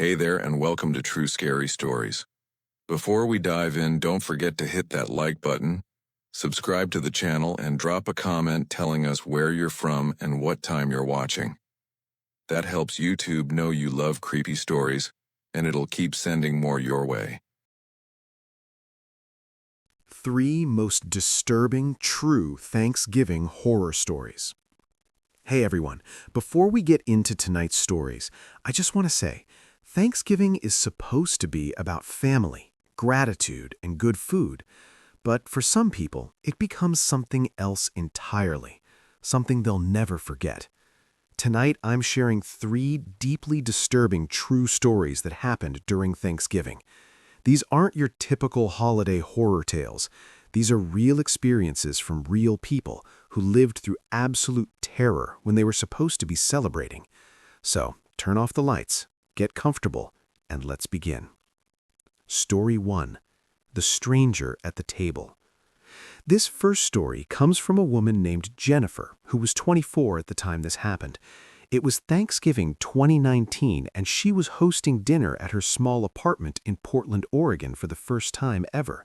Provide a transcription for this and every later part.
Hey there, and welcome to True Scary Stories. Before we dive in, don't forget to hit that like button, subscribe to the channel, and drop a comment telling us where you're from and what time you're watching. That helps YouTube know you love creepy stories, and it'll keep sending more your way. 3 most disturbing true Thanksgiving horror stories. Hey everyone, before we get into tonight's stories, I just want to say, Thanksgiving is supposed to be about family, gratitude, and good food. But for some people, it becomes something else entirely, something they'll never forget. Tonight, I'm sharing 3 deeply disturbing true stories that happened during Thanksgiving. These aren't your typical holiday horror tales. These are real experiences from real people who lived through absolute terror when they were supposed to be celebrating. So, turn off the lights, get comfortable, and let's begin. Story 1. The Stranger at the Table. This first story comes from a woman named Jennifer, who was 24 at the time this happened. It was Thanksgiving 2019, and she was hosting dinner at her small apartment in Portland, Oregon for the first time ever.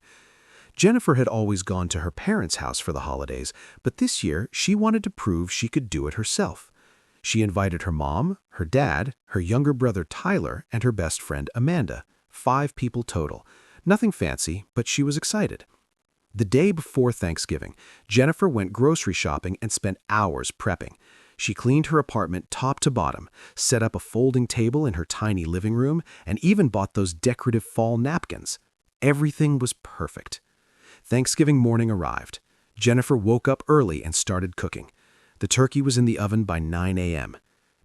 Jennifer had always gone to her parents' house for the holidays, but this year she wanted to prove she could do it herself. She invited her mom, her dad, her younger brother Tyler, and her best friend Amanda. 5 people total. Nothing fancy, but she was excited. The day before Thanksgiving, Jennifer went grocery shopping and spent hours prepping. She cleaned her apartment top to bottom, set up a folding table in her tiny living room, and even bought those decorative fall napkins. Everything was perfect. Thanksgiving morning arrived. Jennifer woke up early and started cooking. The turkey was in the oven by 9 a.m.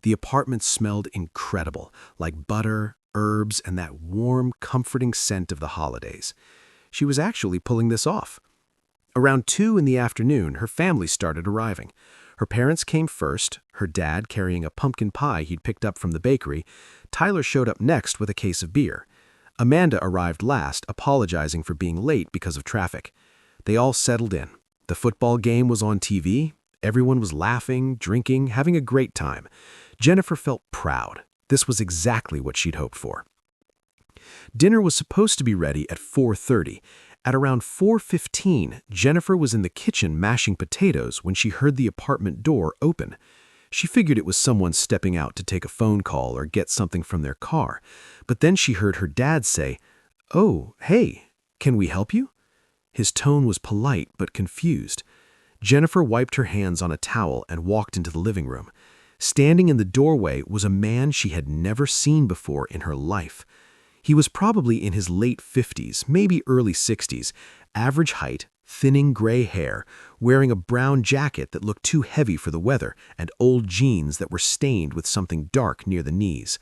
The apartment smelled incredible, like butter, herbs, and that warm, comforting scent of the holidays. She was actually pulling this off. Around 2 in the afternoon, her family started arriving. Her parents came first, her dad carrying a pumpkin pie he'd picked up from the bakery. Tyler showed up next with a case of beer. Amanda arrived last, apologizing for being late because of traffic. They all settled in. The football game was on TV. Everyone was laughing, drinking, having a great time. Jennifer felt proud. This was exactly what she'd hoped for. Dinner was supposed to be ready at 4:30. At around 4:15, Jennifer was in the kitchen mashing potatoes when she heard the apartment door open. She figured it was someone stepping out to take a phone call or get something from their car. But then she heard her dad say, "Oh, hey, can we help you?" His tone was polite but confused. Jennifer wiped her hands on a towel and walked into the living room. Standing in the doorway was a man she had never seen before in her life. He was probably in his late 50s, maybe early 60s, average height, thinning gray hair, wearing a brown jacket that looked too heavy for the weather, and old jeans that were stained with something dark near the knees.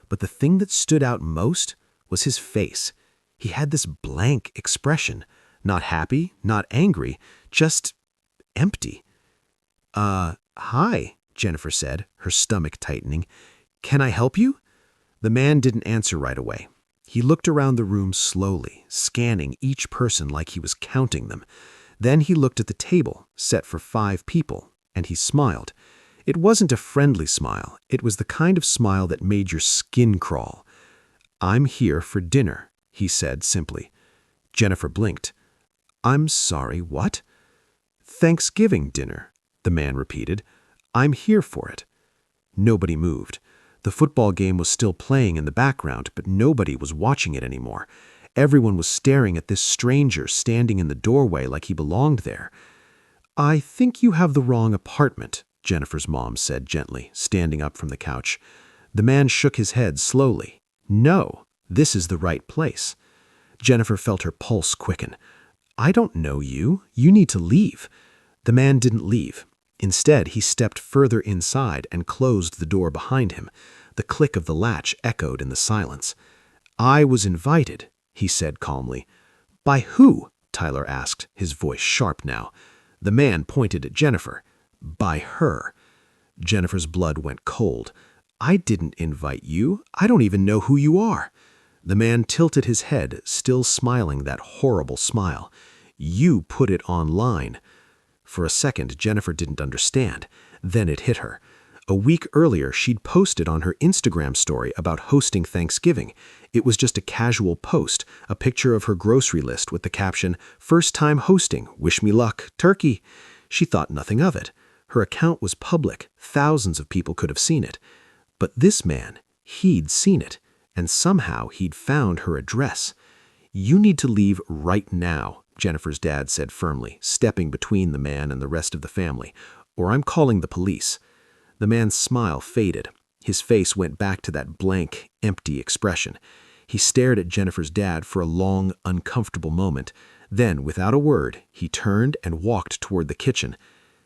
But the thing that stood out most was his face. He had this blank expression, not happy, not angry, just empty. Hi, Jennifer said, her stomach tightening. "Can I help you?" The man didn't answer right away. He looked around the room slowly, scanning each person like he was counting them. Then he looked at the table, set for 5 people, and he smiled. It wasn't a friendly smile. It was the kind of smile that made your skin crawl. "I'm here for dinner," he said simply. Jennifer blinked. "I'm sorry, what?" "Thanksgiving dinner," the man repeated. "I'm here for it." Nobody moved. The football game was still playing in the background, but nobody was watching it anymore. Everyone was staring at this stranger standing in the doorway like he belonged there. "I think you have the wrong apartment," Jennifer's mom said gently, standing up from the couch. The man shook his head slowly. "No, this is the right place." Jennifer felt her pulse quicken. "I don't know you. You need to leave." The man didn't leave. Instead, he stepped further inside and closed the door behind him. The click of the latch echoed in the silence. "I was invited," he said calmly. "By who?" Tyler asked, his voice sharp now. The man pointed at Jennifer. "By her." Jennifer's blood went cold. "I didn't invite you. I don't even know who you are." The man tilted his head, still smiling that horrible smile. "You put it online." For a second, Jennifer didn't understand. Then it hit her. A week earlier, she'd posted on her Instagram story about hosting Thanksgiving. It was just a casual post, a picture of her grocery list with the caption, "First time hosting, wish me luck, turkey." She thought nothing of it. Her account was public. Thousands of people could have seen it. But this man, he'd seen it, and somehow he'd found her address. "You need to leave right now," Jennifer's dad said firmly, stepping between the man and the rest of the family, "or I'm calling the police." The man's smile faded. His face went back to that blank, empty expression. He stared at Jennifer's dad for a long, uncomfortable moment. Then, without a word, he turned and walked toward the kitchen.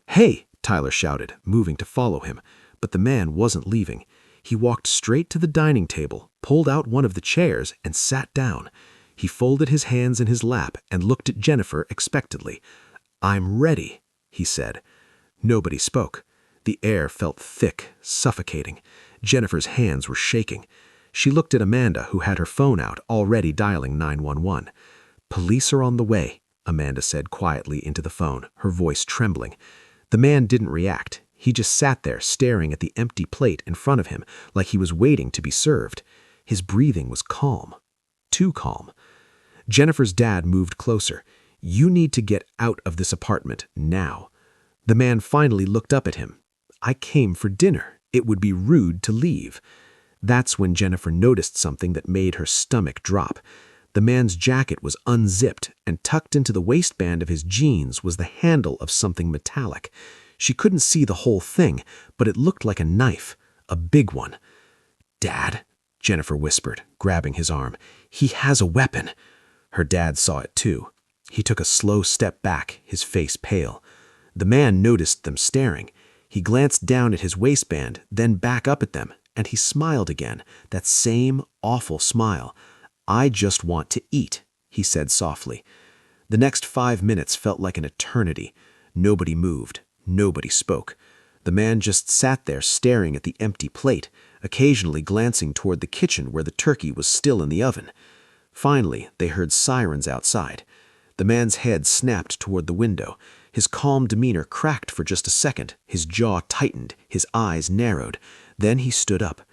"Hey!" Tyler shouted, moving to follow him. But the man wasn't leaving. He walked straight to the dining table, pulled out one of the chairs, and sat down. He folded his hands in his lap and looked at Jennifer expectantly. "I'm ready," he said. Nobody spoke. The air felt thick, suffocating. Jennifer's hands were shaking. She looked at Amanda, who had her phone out, already dialing 911. "Police are on the way," Amanda said quietly into the phone, her voice trembling. The man didn't react. He just sat there, staring at the empty plate in front of him, like he was waiting to be served. His breathing was calm. Too calm. Jennifer's dad moved closer. "You need to get out of this apartment now." The man finally looked up at him. "I came for dinner. It would be rude to leave." That's when Jennifer noticed something that made her stomach drop. The man's jacket was unzipped, and tucked into the waistband of his jeans was the handle of something metallic. She couldn't see the whole thing, but it looked like a knife, a big one. "Dad," Jennifer whispered, grabbing his arm. "He has a weapon." Her dad saw it too. He took a slow step back, his face pale. The man noticed them staring. He glanced down at his waistband, then back up at them, and he smiled again, that same awful smile. "I just want to eat," he said softly. The next 5 minutes felt like an eternity. Nobody moved. Nobody spoke. The man just sat there staring at the empty plate, occasionally glancing toward the kitchen where the turkey was still in the oven. Finally, they heard sirens outside. The man's head snapped toward the window. His calm demeanor cracked for just a second. His jaw tightened. His eyes narrowed. Then he stood up.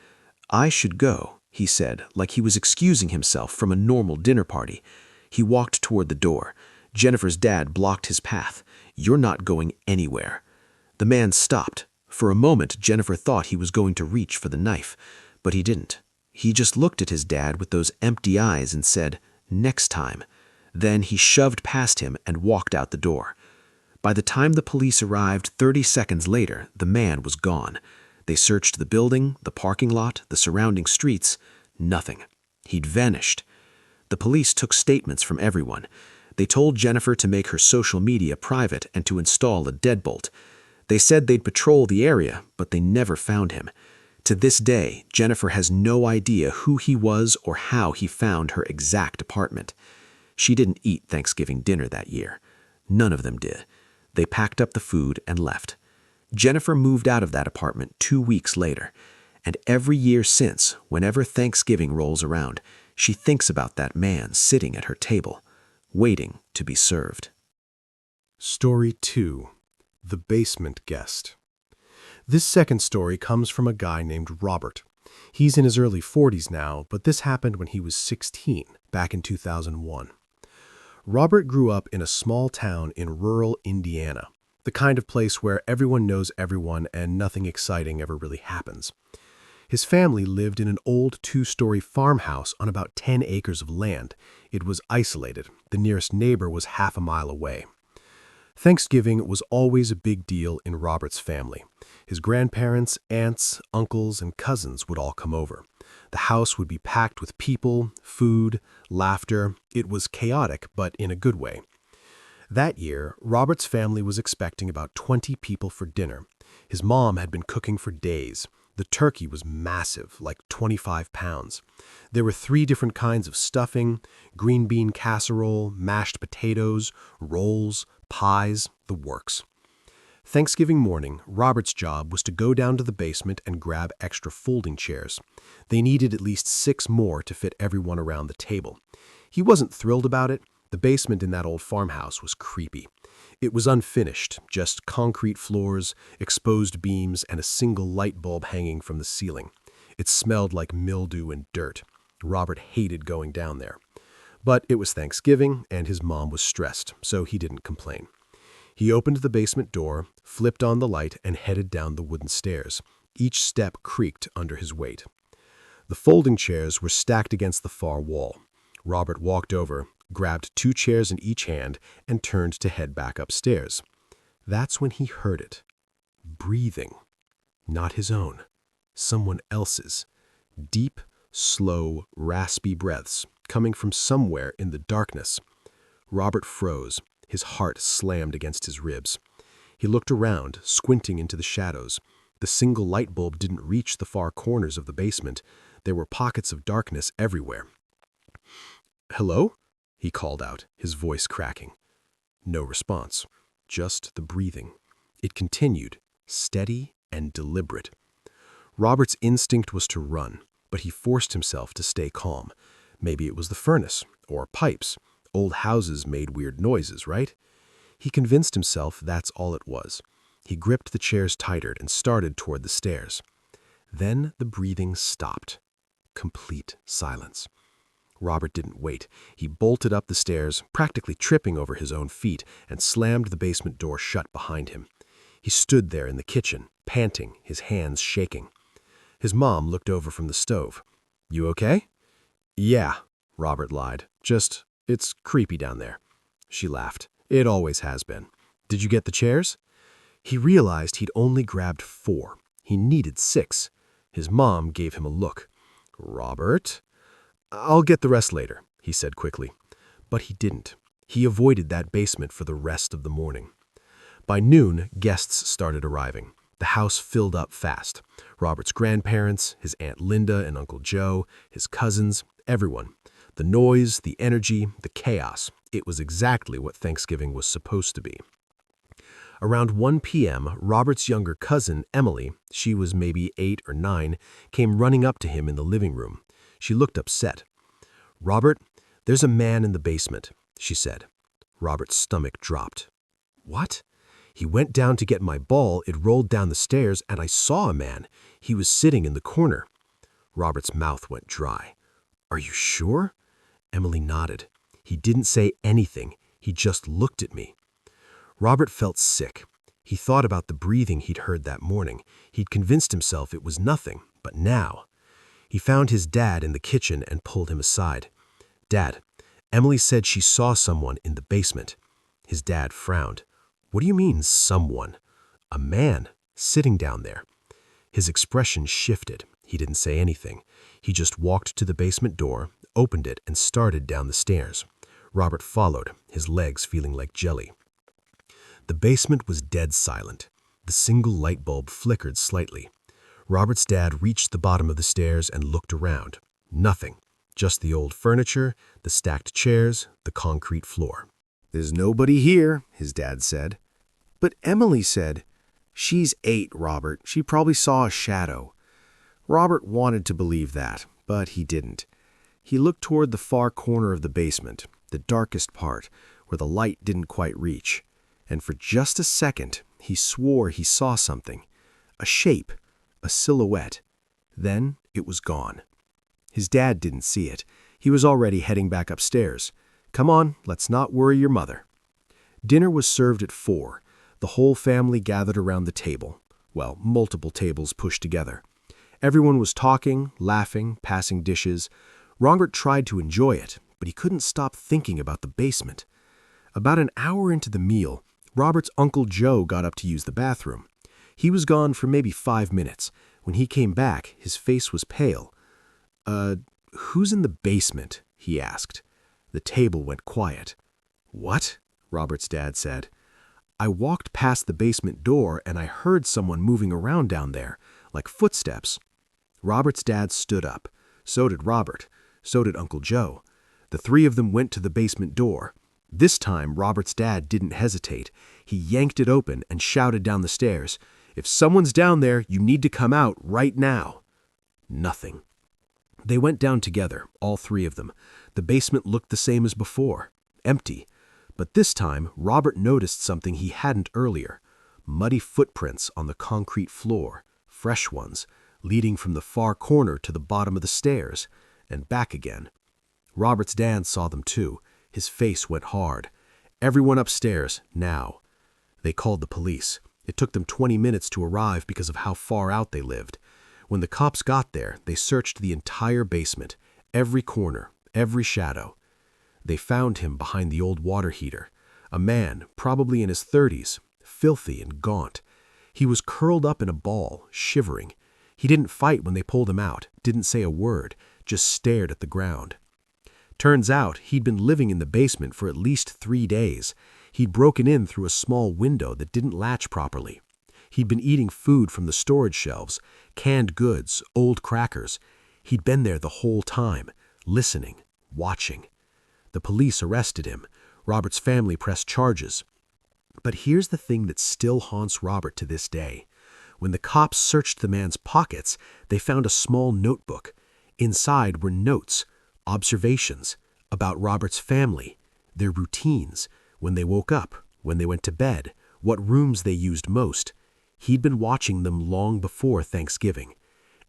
"I should go," he said, like he was excusing himself from a normal dinner party. He walked toward the door. Jennifer's dad blocked his path. "You're not going anywhere." The man stopped. For a moment, Jennifer thought he was going to reach for the knife, but he didn't. He just looked at his dad with those empty eyes and said, "Next time." Then he shoved past him and walked out the door. By the time the police arrived 30 seconds later, the man was gone. They searched the building, the parking lot, the surrounding streets. Nothing. He'd vanished. The police took statements from everyone. They told Jennifer to make her social media private and to install a deadbolt. They said they'd patrol the area, but they never found him. To this day, Jennifer has no idea who he was or how he found her exact apartment. She didn't eat Thanksgiving dinner that year. None of them did. They packed up the food and left. Jennifer moved out of that apartment 2 weeks later, and every year since, whenever Thanksgiving rolls around, she thinks about that man sitting at her table, waiting to be served. Story 2. The Basement Guest. This second story comes from a guy named Robert. He's in his early 40s now, but this happened when he was 16, back in 2001. Robert grew up in a small town in rural Indiana, the kind of place where everyone knows everyone and nothing exciting ever really happens. His family lived in an old 2-story farmhouse on about 10 acres of land. It was isolated. The nearest neighbor was half a mile away. Thanksgiving was always a big deal in Robert's family. His grandparents, aunts, uncles, and cousins would all come over. The house would be packed with people, food, laughter. It was chaotic, but in a good way. That year, Robert's family was expecting about 20 people for dinner. His mom had been cooking for days. The turkey was massive, like 25 pounds. There were 3 different kinds of stuffing: green bean casserole, mashed potatoes, rolls, pies, the works. Thanksgiving morning, Robert's job was to go down to the basement and grab extra folding chairs. They needed at least 6 more to fit everyone around the table. He wasn't thrilled about it. The basement in that old farmhouse was creepy. It was unfinished, just concrete floors, exposed beams, and a single light bulb hanging from the ceiling. It smelled like mildew and dirt. Robert hated going down there. But it was Thanksgiving, and his mom was stressed, so he didn't complain. He opened the basement door, flipped on the light, and headed down the wooden stairs. Each step creaked under his weight. The folding chairs were stacked against the far wall. Robert walked over, grabbed 2 chairs in each hand, and turned to head back upstairs. That's when he heard it. Breathing. Not his own. Someone else's. Deep, slow, raspy breaths coming from somewhere in the darkness. Robert froze. His heart slammed against his ribs. He looked around, squinting into the shadows. The single light bulb didn't reach the far corners of the basement. There were pockets of darkness everywhere. "Hello?" he called out, his voice cracking. No response, just the breathing. It continued, steady and deliberate. Robert's instinct was to run, but he forced himself to stay calm. Maybe it was the furnace, or pipes. Old houses made weird noises, right? He convinced himself that's all it was. He gripped the chairs tighter and started toward the stairs. Then the breathing stopped. Complete silence. Robert didn't wait. He bolted up the stairs, practically tripping over his own feet, and slammed the basement door shut behind him. He stood there in the kitchen, panting, his hands shaking. His mom looked over from the stove. "You okay?" "Yeah," Robert lied. "Just, it's creepy down there." She laughed. "It always has been. Did you get the chairs?" He realized he'd only grabbed 4. He needed 6. His mom gave him a look. "Robert?" "I'll get the rest later," he said quickly. But he didn't. He avoided that basement for the rest of the morning. By noon, guests started arriving. The house filled up fast. Robert's grandparents, his Aunt Linda and Uncle Joe, his cousins, everyone. The noise, the energy, the chaos. It was exactly what Thanksgiving was supposed to be. Around 1 p.m., Robert's younger cousin, Emily, she was maybe 8 or 9, came running up to him in the living room. She looked upset. "Robert, there's a man in the basement," she said. Robert's stomach dropped. "What?" "He went down to get my ball, it rolled down the stairs, and I saw a man. He was sitting in the corner." Robert's mouth went dry. "Are you sure?" Emily nodded. "He didn't say anything. He just looked at me." Robert felt sick. He thought about the breathing he'd heard that morning. He'd convinced himself it was nothing, but now. He found his dad in the kitchen and pulled him aside. "Dad, Emily said she saw someone in the basement." His dad frowned. "What do you mean, someone?" "A man, sitting down there." His expression shifted. He didn't say anything. He just walked to the basement door, opened it, and started down the stairs. Robert followed, his legs feeling like jelly. The basement was dead silent. The single light bulb flickered slightly. Robert's dad reached the bottom of the stairs and looked around. Nothing. Just the old furniture, the stacked chairs, the concrete floor. "There's nobody here," his dad said. "But Emily said—" "She's 8, Robert. She probably saw a shadow." Robert wanted to believe that, but he didn't. He looked toward the far corner of the basement, the darkest part, where the light didn't quite reach. And for just a second, he swore he saw something. A shape, a silhouette. Then it was gone. His dad didn't see it. He was already heading back upstairs. "Come on, let's not worry your mother." Dinner was served at 4. The whole family gathered around the table. Well, multiple tables pushed together. Everyone was talking, laughing, passing dishes. Robert tried to enjoy it, but he couldn't stop thinking about the basement. About an hour into the meal, Robert's Uncle Joe got up to use the bathroom. He was gone for maybe 5 minutes. When he came back, his face was pale. Who's in the basement?" he asked. The table went quiet. "What?" Robert's dad said. "I walked past the basement door and I heard someone moving around down there, like footsteps." Robert's dad stood up. So did Robert. So did Uncle Joe. The 3 of them went to the basement door. This time, Robert's dad didn't hesitate. He yanked it open and shouted down the stairs, "If someone's down there, you need to come out right now." Nothing. They went down together, all 3 of them. The basement looked the same as before, empty. But this time, Robert noticed something he hadn't earlier. Muddy footprints on the concrete floor, fresh ones, leading from the far corner to the bottom of the stairs, and back again. Robert's dad saw them too. His face went hard. Everyone upstairs, now. They called the police. It took them 20 minutes to arrive because of how far out they lived. When the cops got there, they searched the entire basement, every corner, every shadow. They found him behind the old water heater, a man, probably in his 30s, filthy and gaunt. He was curled up in a ball, shivering. He didn't fight when they pulled him out, didn't say a word, just stared at the ground. Turns out he'd been living in the basement for at least 3 days. He'd broken in through a small window that didn't latch properly. He'd been eating food from the storage shelves, canned goods, old crackers. He'd been there the whole time, listening, watching. The police arrested him. Robert's family pressed charges. But here's the thing that still haunts Robert to this day. When the cops searched the man's pockets, they found a small notebook. Inside were notes, observations about Robert's family, their routines, when they woke up, when they went to bed, what rooms they used most. He'd been watching them long before Thanksgiving.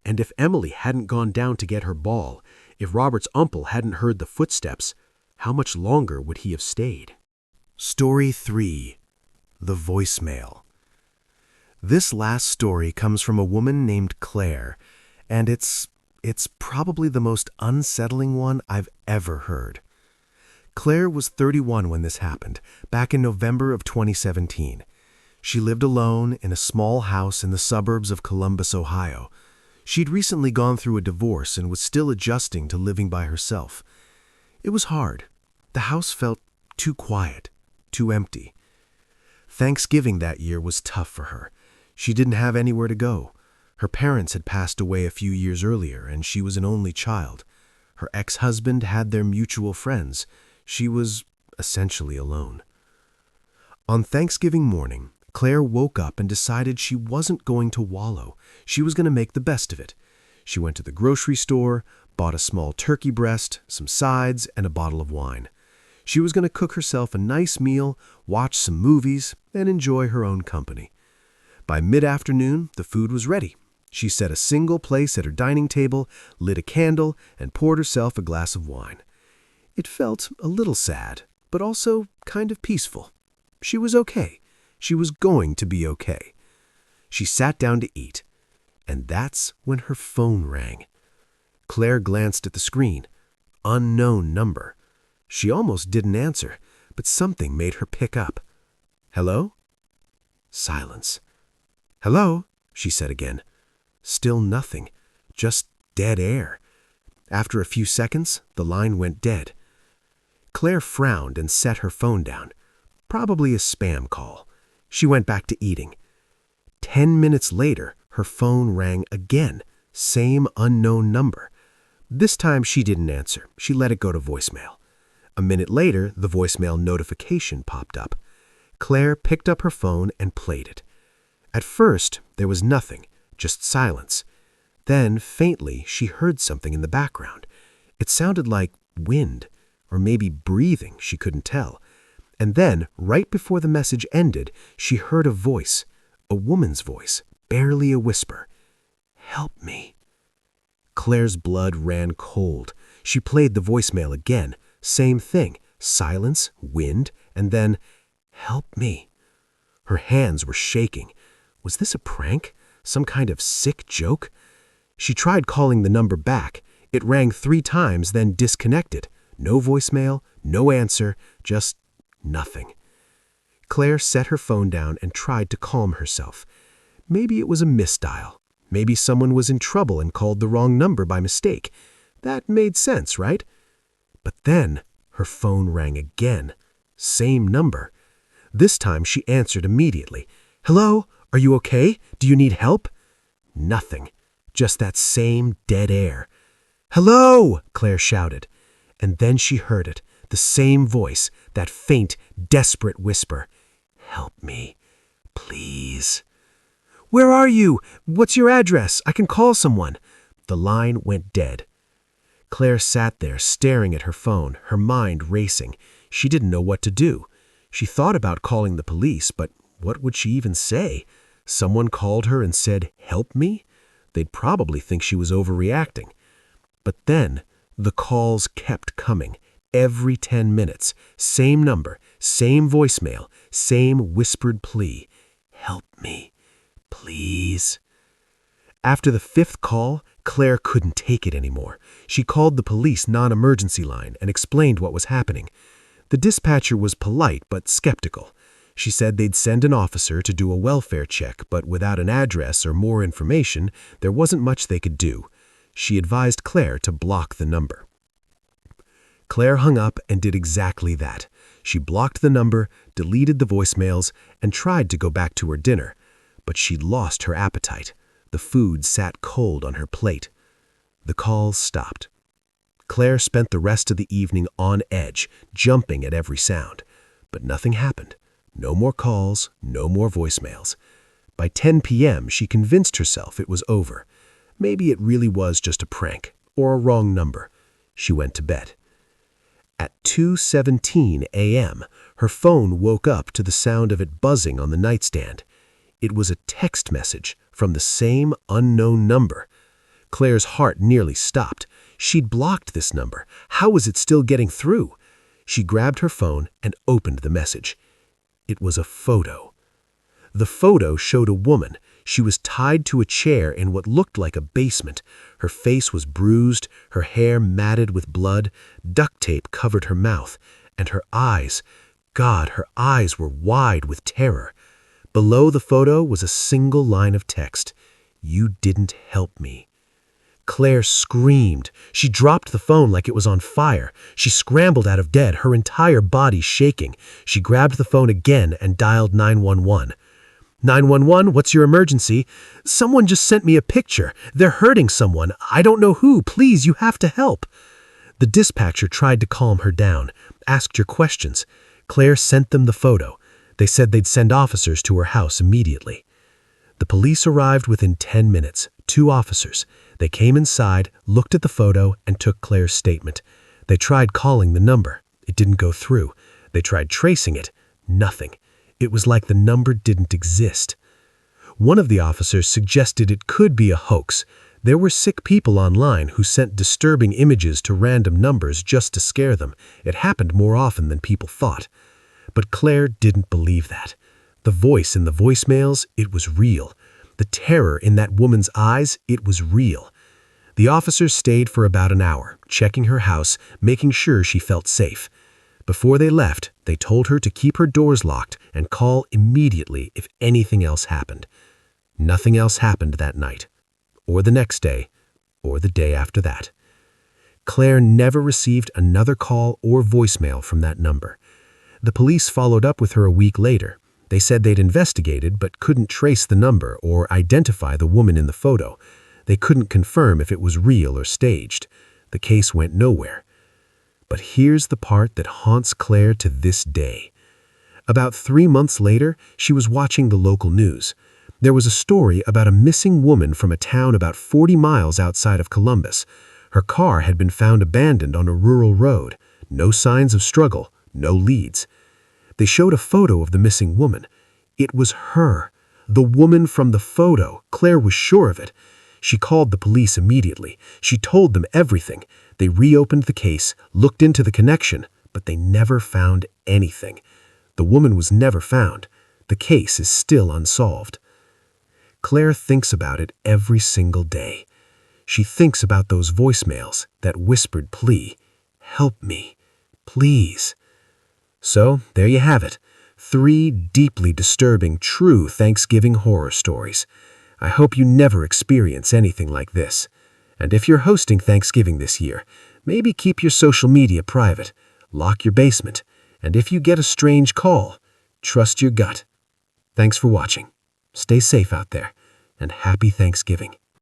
And if Emily hadn't gone down to get her ball, if Robert's uncle hadn't heard the footsteps, how much longer would he have stayed? Story 3. The Voicemail. This last story comes from a woman named Claire, and it's probably the most unsettling one I've ever heard. Claire was 31 when this happened, back in November of 2017. She lived alone in a small house in the suburbs of Columbus, Ohio. She'd recently gone through a divorce and was still adjusting to living by herself. It was hard. The house felt too quiet, too empty. Thanksgiving that year was tough for her. She didn't have anywhere to go. Her parents had passed away a few years earlier, and she was an only child. Her ex-husband had their mutual friends. She was essentially alone. On Thanksgiving morning, Claire woke up and decided she wasn't going to wallow. She was going to make the best of it. She went to the grocery store, bought a small turkey breast, some sides, and a bottle of wine. She was going to cook herself a nice meal, watch some movies, and enjoy her own company. By mid-afternoon, the food was ready. She set a single place at her dining table, lit a candle, and poured herself a glass of wine. It felt a little sad, but also kind of peaceful. She was okay. She was going to be okay. She sat down to eat, and that's when her phone rang. Claire glanced at the screen. Unknown number. She almost didn't answer, but something made her pick up. Hello? Silence. Hello? She said again. Still nothing. Just dead air. After a few seconds, the line went dead. Claire frowned and set her phone down. Probably a spam call. She went back to eating. 10 minutes later, her phone rang again. Same unknown number. This time she didn't answer. She let it go to voicemail. A minute later, the voicemail notification popped up. Claire picked up her phone and played it. At first, there was nothing, just silence. Then, faintly, she heard something in the background. It sounded like wind, or maybe breathing, she couldn't tell. And then, right before the message ended, she heard a voice, a woman's voice, barely a whisper. Help me. Claire's blood ran cold. She played the voicemail again. Same thing, silence, wind, and then, help me. Her hands were shaking. Was this a prank? Some kind of sick joke? She tried calling the number back. It rang 3 times, then disconnected. No voicemail, no answer, just nothing. Claire set her phone down and tried to calm herself. Maybe it was a misdial. Maybe someone was in trouble and called the wrong number by mistake. That made sense, right? But then her phone rang again. Same number. This time she answered immediately. Hello? Are you okay? Do you need help? Nothing. Just that same dead air. Hello! Claire shouted. And then she heard it. The same voice, that faint, desperate whisper. Help me. Please. Where are you? What's your address? I can call someone. The line went dead. Claire sat there staring at her phone, her mind racing. She didn't know what to do. She thought about calling the police, but what would she even say? Someone called her and said, "Help me?" They'd probably think she was overreacting. But then, the calls kept coming. Every 10 minutes, same number, same voicemail, same whispered plea. "Help me, please." After the 5th call, Claire couldn't take it anymore. She called the police non-emergency line and explained what was happening. The dispatcher was polite but skeptical. She said they'd send an officer to do a welfare check, but without an address or more information, there wasn't much they could do. She advised Claire to block the number. Claire hung up and did exactly that. She blocked the number, deleted the voicemails, and tried to go back to her dinner. But she'd lost her appetite. The food sat cold on her plate. The calls stopped. Claire spent the rest of the evening on edge, jumping at every sound. But nothing happened. No more calls, no more voicemails. By 10 p.m., she convinced herself it was over. Maybe it really was just a prank, or a wrong number. She went to bed. At 2:17 a.m., her phone woke up to the sound of it buzzing on the nightstand. It was a text message from the same unknown number. Claire's heart nearly stopped. She'd blocked this number. How was it still getting through? She grabbed her phone and opened the message. It was a photo. The photo showed a woman. She was tied to a chair in what looked like a basement. Her face was bruised, her hair matted with blood, duct tape covered her mouth, and her eyes, God, her eyes were wide with terror. Below the photo was a single line of text. "You didn't help me." Claire screamed. She dropped the phone like it was on fire. She scrambled out of bed, her entire body shaking. She grabbed the phone again and dialed 911. 911, what's your emergency? Someone just sent me a picture. They're hurting someone. I don't know who. Please, you have to help. The dispatcher tried to calm her down, asked her questions. Claire sent them the photo. They said they'd send officers to her house immediately. The police arrived within 10 minutes, 2 officers. They came inside, looked at the photo, and took Claire's statement. They tried calling the number. It didn't go through. They tried tracing it. Nothing. It was like the number didn't exist. One of the officers suggested it could be a hoax. There were sick people online who sent disturbing images to random numbers just to scare them. It happened more often than people thought. But Claire didn't believe that. The voice in the voicemails, it was real. The terror in that woman's eyes, it was real. The officers stayed for about an hour, checking her house, making sure she felt safe. Before they left, they told her to keep her doors locked and call immediately if anything else happened. Nothing else happened that night, or the next day, or the day after that. Claire never received another call or voicemail from that number. The police followed up with her a week later. They said they'd investigated but couldn't trace the number or identify the woman in the photo. They couldn't confirm if it was real or staged. The case went nowhere. But here's the part that haunts Claire to this day. About 3 months later, she was watching the local news. There was a story about a missing woman from a town about 40 miles outside of Columbus. Her car had been found abandoned on a rural road. No signs of struggle, no leads. They showed a photo of the missing woman. It was her. The woman from the photo. Claire was sure of it. She called the police immediately. She told them everything. They reopened the case, looked into the connection, but they never found anything. The woman was never found. The case is still unsolved. Claire thinks about it every single day. She thinks about those voicemails, that whispered plea, "Help me, please." So, there you have it. 3 deeply disturbing, true Thanksgiving horror stories. I hope you never experience anything like this. And if you're hosting Thanksgiving this year, maybe keep your social media private, lock your basement, and if you get a strange call, trust your gut. Thanks for watching. Stay safe out there, and happy Thanksgiving.